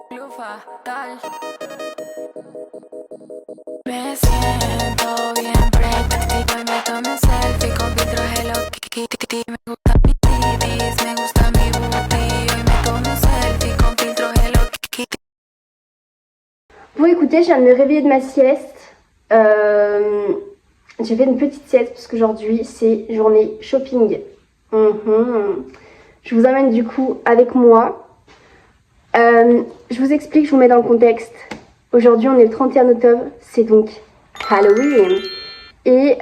fatal. Me siento bien práctico y me tomé selfie con filtro Hello Kitty. Me gusta mi titties, me gusta mi booty. Hoy me tomé selfie con filtro Hello Kitty. Bon écoutez, je viens de me réveiller de ma sieste. J'ai fait une petite sieste parce qu'aujourd'hui c'est journée shopping. Je vous emmène du coup avec moi. Je vous explique, je vous mets dans le contexte. Aujourd'hui on est le 31 octobre, c'est donc Halloween. Et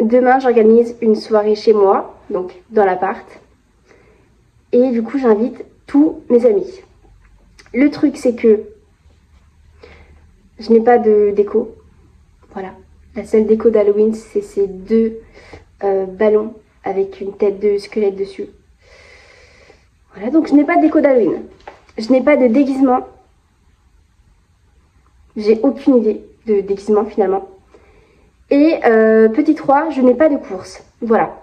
demain j'organise une soirée chez moi, donc dans l'appart. Et du coup j'invite tous mes amis. Le truc c'est que je n'ai pas de déco. Voilà. La seule déco d'Halloween, c'est ces deux ballons avec une tête de squelette dessus. Voilà, donc je n'ai pas de déco d'Halloween. Je n'ai pas de déguisement. J'ai aucune idée de déguisement finalement. Et petit 3, je n'ai pas de course. Voilà.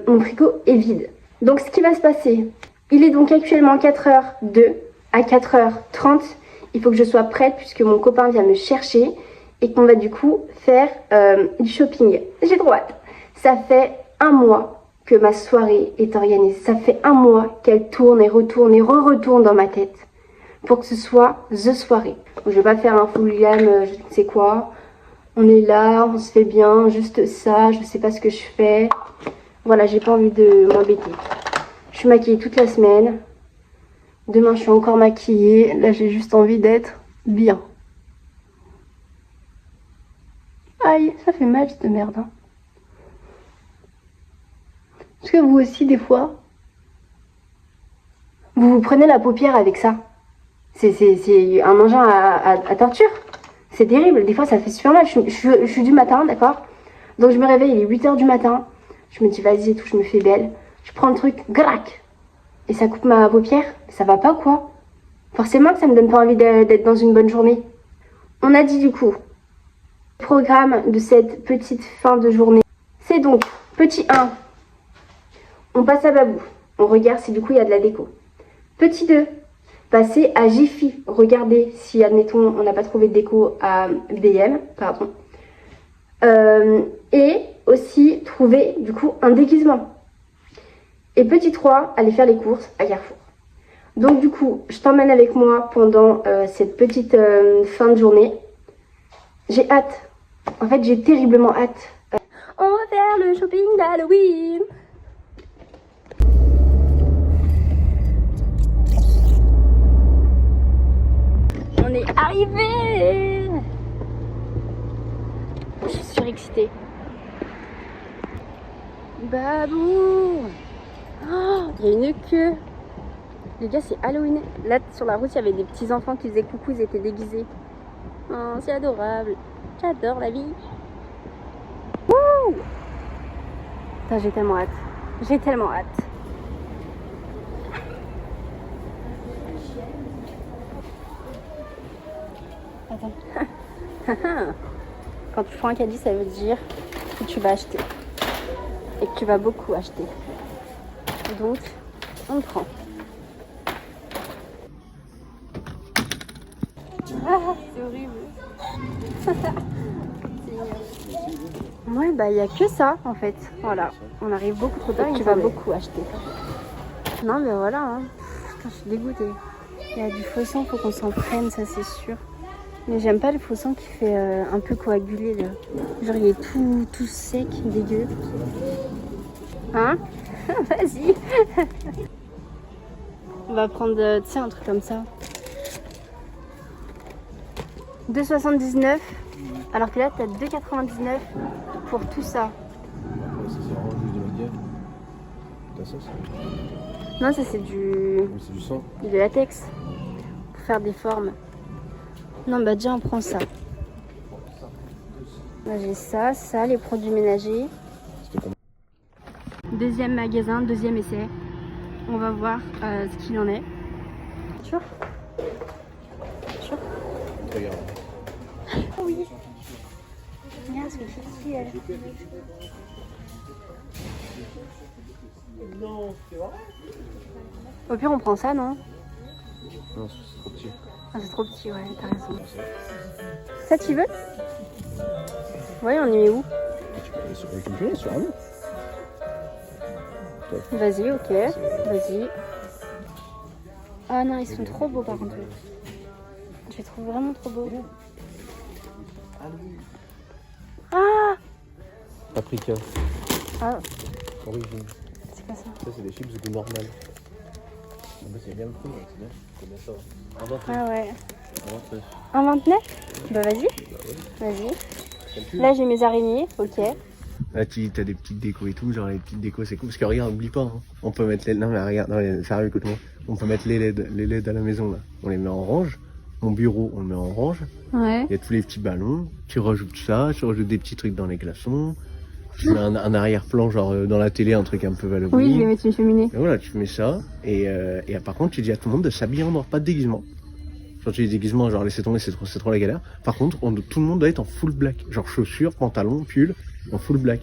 Mon frigo est vide. Donc ce qui va se passer, il est donc actuellement 4h02 à 4h30. Il faut que je sois prête puisque mon copain vient me chercher et qu'on va du coup faire du shopping. J'ai trop hâte. Ça fait un mois que ma soirée est organisée. Ça fait un mois qu'elle tourne et retourne et re-retourne dans ma tête pour que ce soit the soirée. Donc, je vais pas faire un full glam, je ne sais quoi. On est là, on se fait bien, juste ça. Je sais pas ce que je fais. Voilà, j'ai pas envie de m'embêter. Je suis maquillée toute la semaine. Demain, je suis encore maquillée. Là, j'ai juste envie d'être bien. Aïe, ça fait mal cette merde. Hein. Est-ce que vous aussi, des fois, vous prenez la paupière avec ça? C'est un engin à torture. C'est terrible. Des fois, ça fait super mal. Je suis du matin, d'accord? Donc, je me réveille, il est 8h du matin. Je me dis, vas-y et tout, je me fais belle. Je prends le truc, grac. Et ça coupe ma paupière. Ça va pas, quoi? Forcément que ça me donne pas envie d'être dans une bonne journée. On a dit du coup, le programme de cette petite fin de journée, c'est donc, petit 1, on passe à Babou. On regarde si du coup il y a de la déco. Petit 2, passer à Jiffy. Regardez si, admettons, on n'a pas trouvé de déco à BM, pardon. Et aussi trouver du coup un déguisement. Et petit 3, aller faire les courses à Carrefour. Donc du coup, je t'emmène avec moi pendant cette petite fin de journée. J'ai hâte. En fait, j'ai terriblement hâte. On va faire le shopping d'Halloween. On est arrivé. Je suis surexcitée. Babou. Oh, il y a une queue. Les gars, c'est Halloween. Là, sur la route, il y avait des petits enfants qui faisaient coucou, ils étaient déguisés. Oh, c'est adorable. J'adore la vie. Wouh! Putain, j'ai tellement hâte. J'ai tellement hâte. Attends. Quand tu prends un caddie, ça veut dire que tu vas acheter. Et que tu vas beaucoup acheter. Donc, on le prend. Ah, c'est horrible. Ouais, bah il n'y a que ça en fait. Voilà, on arrive beaucoup trop tard et tu vas beaucoup acheter. Non, mais voilà. Hein. Putain, je suis dégoûtée. Il y a du faux sang, faut qu'on s'en prenne, ça c'est sûr. Mais j'aime pas le faux sang qui fait un peu coagulé là. Genre il est tout sec, dégueu. Hein? Vas-y. On va prendre, tu sais, un truc comme ça. 2,79 alors que là t'as 2,99 pour tout ça. Ouais, ça c'est vraiment juste de la gamme. T'as ça? Non, ça c'est du... Oui, c'est du sang. De latex. Pour faire des formes. Non, bah déjà on prend ça. Là j'ai ça, les produits ménagers. Deuxième magasin, deuxième essai. On va voir ce qu'il en est. Sûr? Sûr? Regarde. Oui. Regarde ce que c'est elle. Au pire on prend ça, non? Non, c'est trop petit. Ah, c'est trop petit, ouais, t'as raison. Ça, tu veux? Ouais, on y met où? Sur un mur. Vas-y, ok, vas-y. Ah non, ils sont trop beaux par contre. Je les trouve vraiment trop beaux. Ah! Paprika. Ah, Origine. c'est quoi ça? Ça, c'est des chips de goût normal. En fait, c'est bien le prix, donc c'est bien. C'est bien ça. Un 29. Ah ouais. Un 29. 1,29? Bah vas-y, vas-y. Calcul. Là j'ai mes araignées, ok. Là, t'as des petites décos et tout, genre les petites décos, c'est cool. Parce que regarde, oublie pas, hein. On peut mettre les. Non, mais regarde, non, sérieux, écoute-moi. On peut mettre les LED à la maison, là. On les met en orange. Mon bureau, on le met en orange. Ouais. Il y a tous les petits ballons. Tu rajoutes ça, tu rajoutes des petits trucs dans les glaçons. Tu mets un arrière-plan, genre dans la télé, un truc un peu Halloween. Oui, je vais mettre une cheminée. Et voilà, tu mets ça. Et par contre, tu dis à tout le monde de s'habiller en noir, pas de déguisement. Genre, tu dis déguisement, genre laissez tomber, c'est trop la galère. Par contre, tout le monde doit être en full black. Genre chaussures, pantalon, pull, en full black.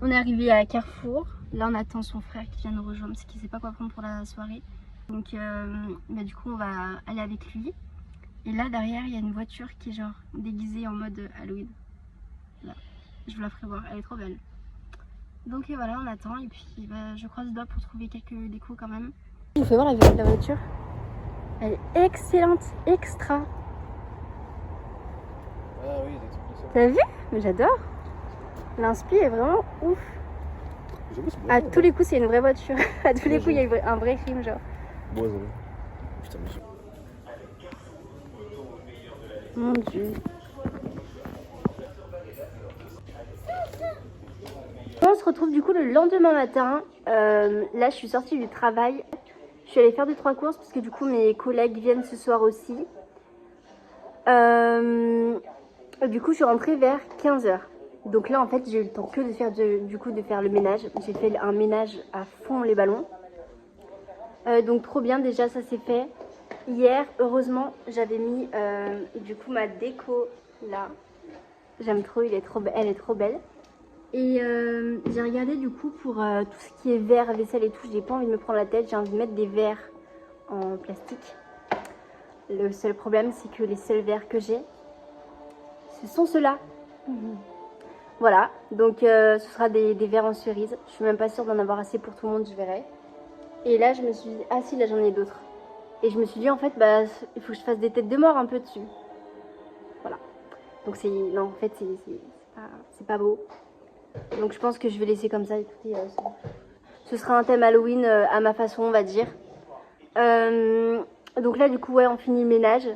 On est arrivé à Carrefour. Là, on attend son frère qui vient nous rejoindre parce qu'il sait pas quoi prendre pour la soirée. Donc, bah, du coup, on va aller avec lui. Et là, derrière, il y a une voiture qui est genre déguisée en mode Halloween. Là, je vous la ferai voir. Elle est trop belle. Donc, et voilà, on attend. Et puis, bah, je croise les doigts pour trouver quelques décos quand même. Je vous fais voir la voiture. Elle est excellente, extra. Ah oui, des trucs comme ça. T'as vu? Mais j'adore. L'inspi est vraiment ouf. À tous les coups, c'est une vraie voiture. À tous les coups, il y a un vrai crime, genre. Bon, putain, mais Mon Dieu. On se retrouve du coup le lendemain matin. Là, je suis sortie du travail. Je suis allée faire 2-3 courses parce que du coup, mes collègues viennent ce soir aussi. Du coup, je suis rentrée vers 15h. Donc là, en fait, j'ai eu le temps que de faire de faire le ménage. J'ai fait un ménage à fond les ballons. Donc trop bien, déjà ça c'est fait. Hier, heureusement, j'avais mis du coup ma déco là. J'aime trop, elle est trop belle. Et j'ai regardé du coup pour tout ce qui est verre, vaisselle et tout. J'ai pas envie de me prendre la tête, j'ai envie de mettre des verres en plastique. Le seul problème, c'est que les seuls verres que j'ai, ce sont ceux-là. Voilà, donc ce sera des verres en cerise. Je suis même pas sûre d'en avoir assez pour tout le monde, je verrai. Et là, je me suis dit, ah si, là j'en ai d'autres. Et je me suis dit, en fait, bah, il faut que je fasse des têtes de mort un peu dessus. Voilà. Donc non, en fait, c'est pas beau. Donc je pense que je vais laisser comme ça. Écoutez, ce sera un thème Halloween à ma façon, on va dire. Donc là, du coup, ouais, on finit le ménage.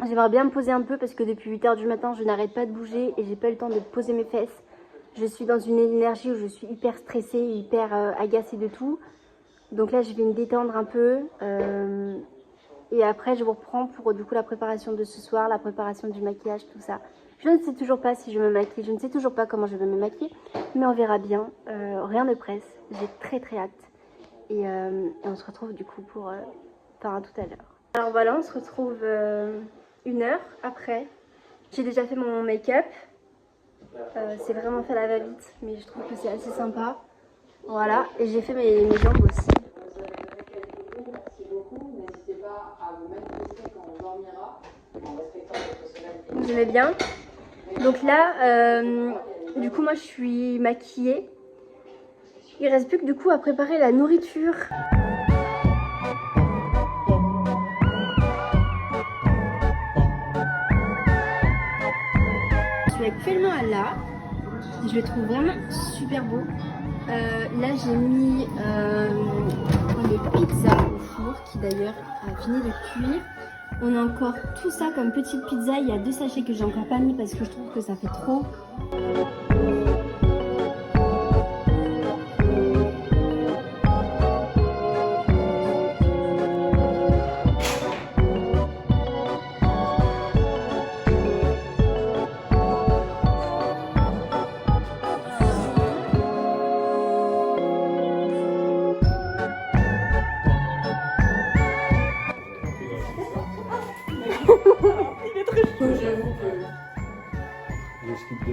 J'aimerais bien me poser un peu parce que depuis 8h du matin, je n'arrête pas de bouger et j'ai pas eu le temps de poser mes fesses. Je suis dans une énergie où je suis hyper stressée, hyper agacée de tout. Donc là, je vais me détendre un peu. Et après, je vous reprends pour du coup la préparation de ce soir, la préparation du maquillage, tout ça. Je ne sais toujours pas si je me maquille, je ne sais toujours pas comment je vais me maquiller. Mais on verra bien. Rien ne presse. J'ai très hâte. Et on se retrouve du coup pour tout à l'heure. Alors voilà, on se retrouve 1 heure après. J'ai déjà fait mon make-up. C'est vraiment fait à la va-vite, mais je trouve que c'est assez sympa. Voilà, et j'ai fait mes jambes aussi. Vous aimez bien? Donc là, du coup moi je suis maquillée. Il reste plus que du coup à préparer la nourriture. Je suis actuellement à là. Je le trouve vraiment super beau. Là j'ai mis les pizzas au four qui d'ailleurs a fini de cuire. On a encore tout ça comme petite pizza. Il y a 2 sachets que j'ai encore pas mis parce que je trouve que ça fait trop. J'ai skip 2.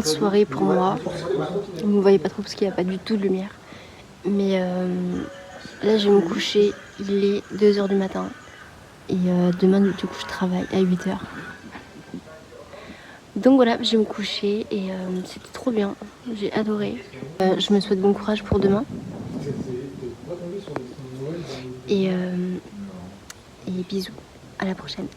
de soirée pour moi. Vous ne voyez pas trop parce qu'il n'y a pas du tout de lumière. Mais là, je vais me coucher. Il est 2h du matin. Et demain, du coup, je travaille à 8h. Donc voilà, je vais me coucher et c'était trop bien. J'ai adoré. Je me souhaite bon courage pour demain. Et bisous. À la prochaine.